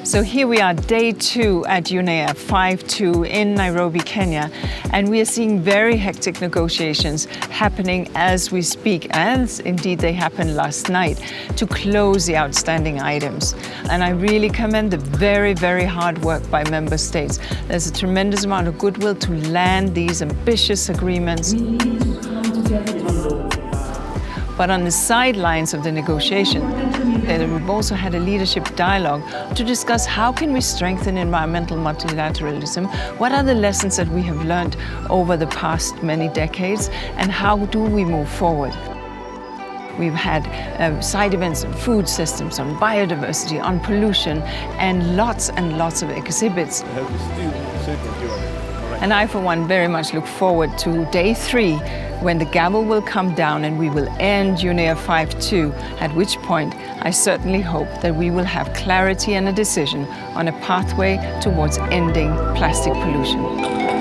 So here we are, day 2 at UNEA 5.2 in Nairobi, Kenya, and we are seeing very hectic negotiations happening as we speak, as indeed they happened last night, to close the outstanding items. And I really commend the very, very hard work by member states. There's a tremendous amount of goodwill to land these ambitious agreements. But on the sidelines of the negotiation, we've also had a leadership dialogue to discuss how can we strengthen environmental multilateralism, what are the lessons that we have learned over the past many decades, and how do we move forward. We've had side events on food systems, on biodiversity, on pollution, and lots of exhibits. And I, for one, very much look forward to day 3, when the gavel will come down and we will end UNEA 5.2, at which point I certainly hope that we will have clarity and a decision on a pathway towards ending plastic pollution.